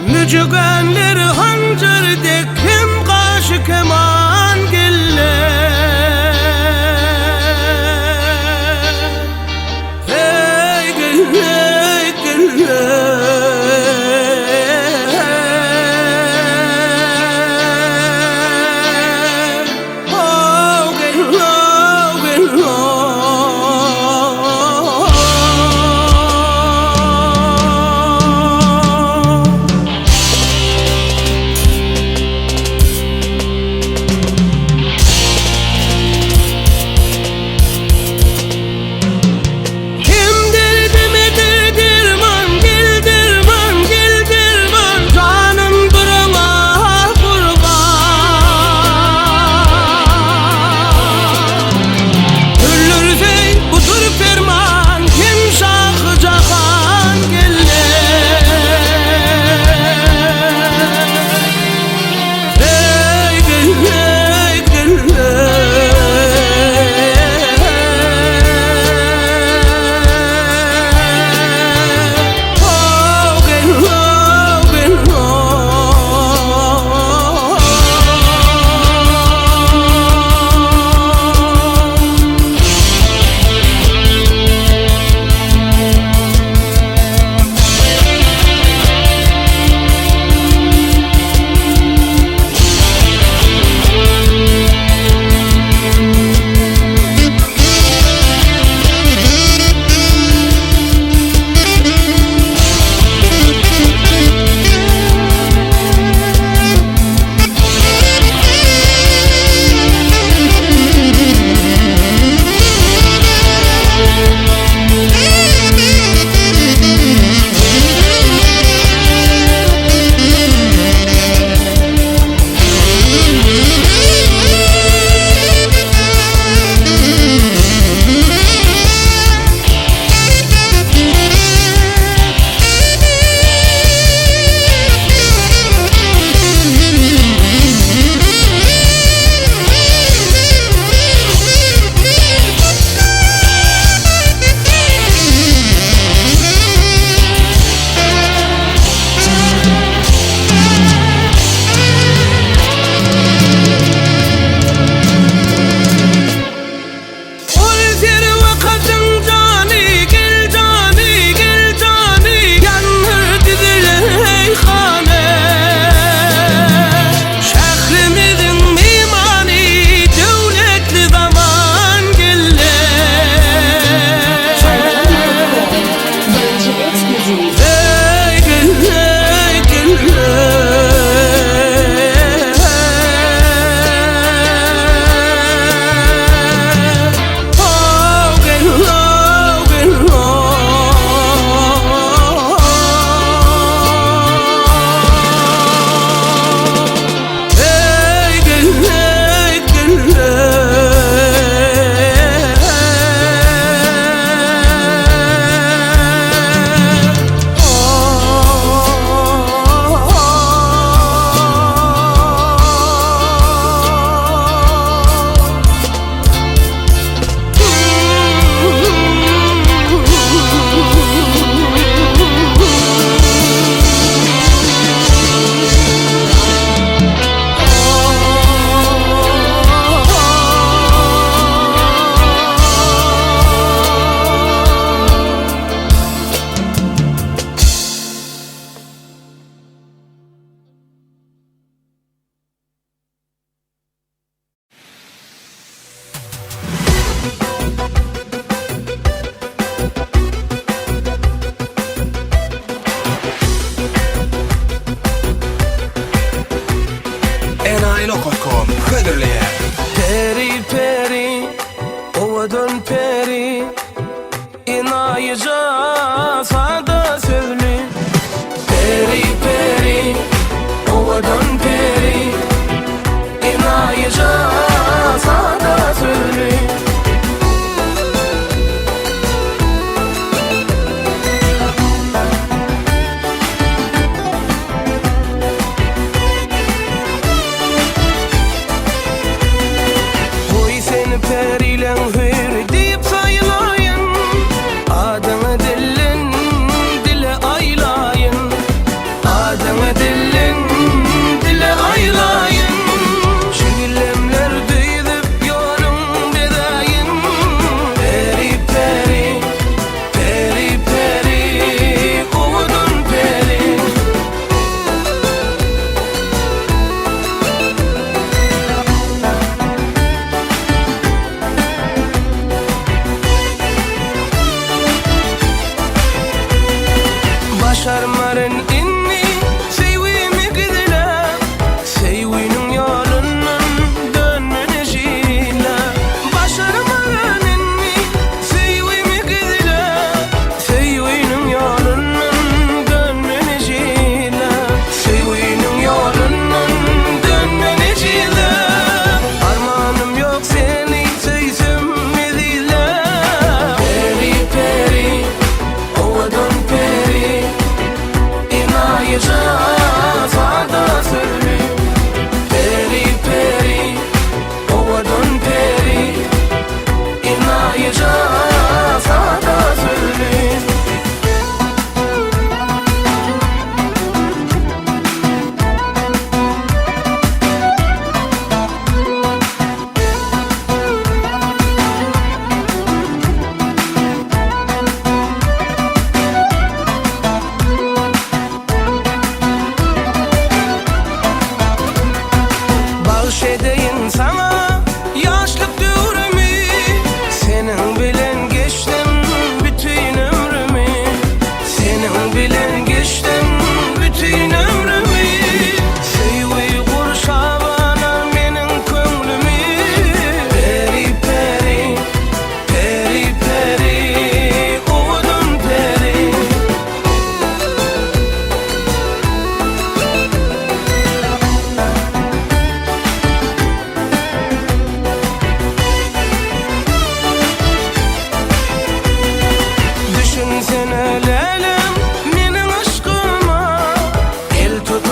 Mücügenleri hancar dekim kaşı keman gille. Hey gille gille. Oh gille gille.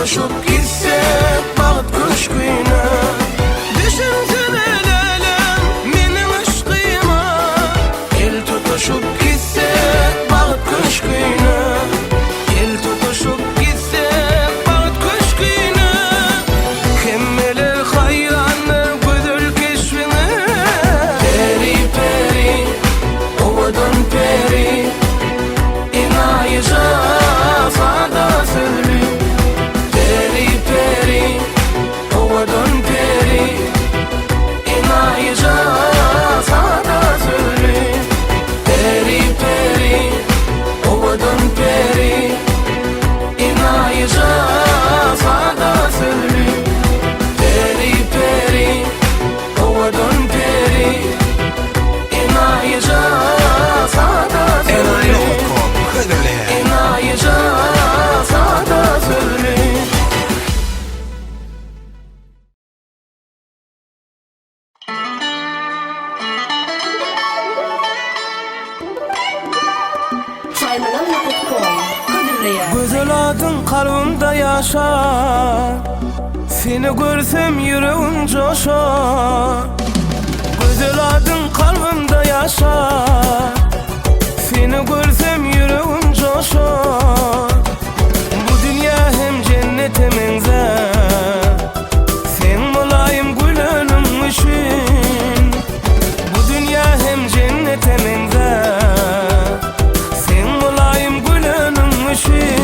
tutuşup gitsek baht köşküne. Düşünsün el alem menin aşkıma, el tutuşup gitsek baht köşküne, el tutuşup gitsek baht köşküne. Kemmeler hayranlar gözül keşfine. Peri peri ovadan peri inayıca sada söylü. Peri peri ovadan peri inayıca sada söylü. Peri peri ovadan peri inayıca sada söylü. Peri peri ovadan peri inayıca sada söylü. İnayıca sada söylü. Güzel adın kalbimde yaşar, seni görsem yüreğim coşar. Güzel adın kalbimde yaşar, seni görsem yüreğim coşar. Bu dünya hem cennet hem enzer, sen mulayim gülünüm için. Bu dünya hem cennet hem enzer, sen mulayim gülünüm için.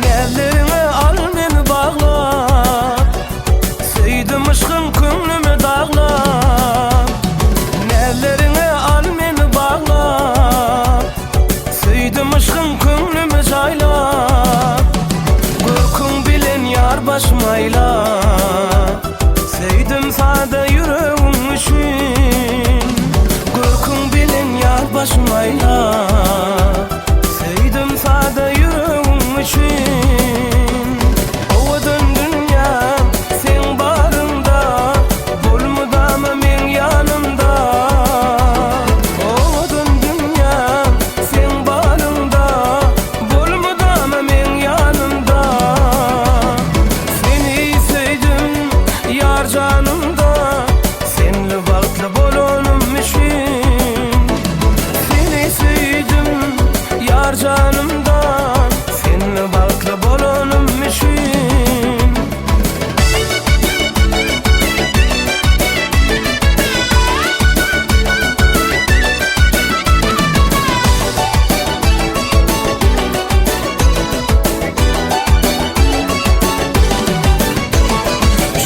Nevlerine al beni bağlar, söyledim aşkın könlümü dağlar. Nevlerine al beni bağlar, söyledim aşkın könlümü caylar. Korkun bilen yar başmayla, sevdim sade yüreğim için. Korkun bilen yar başmayla, sevdim sade yüreğim için. Ovadan dünya sen barında, bolmudama men yanımda. Ovadan dünya sen barında, bolmudama men yanımda. Seni sevdim yar canımda, senle vakti bolonum için. Seni sevdim yar canımdan, senle vakti bolonum için.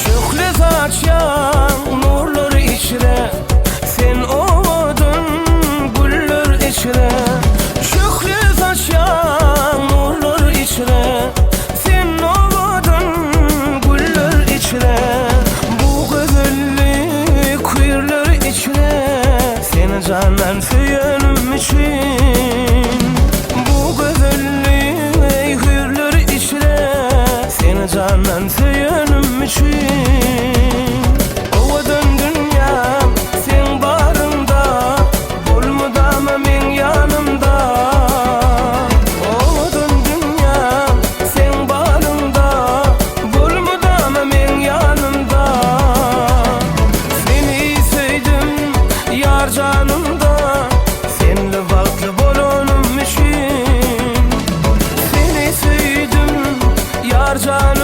Şöyle saçyan nurlar içre, sen oğudun güller içre. Şöyle saçyan nurlar içre, sen oğudun güller içre. Bu güzellik kuyurlar içre, seni canan söylenim için. Bu güzellik kuyurlar içre, seni canan söylenim için. Ovadan dünya sen barında, bolmudama men yanımda. Ovadan dünya sen barında, bolmudama men yanımda. Seni sevdim yar canımda, senle vakti bolonum için. Seni sevdim yar canımda,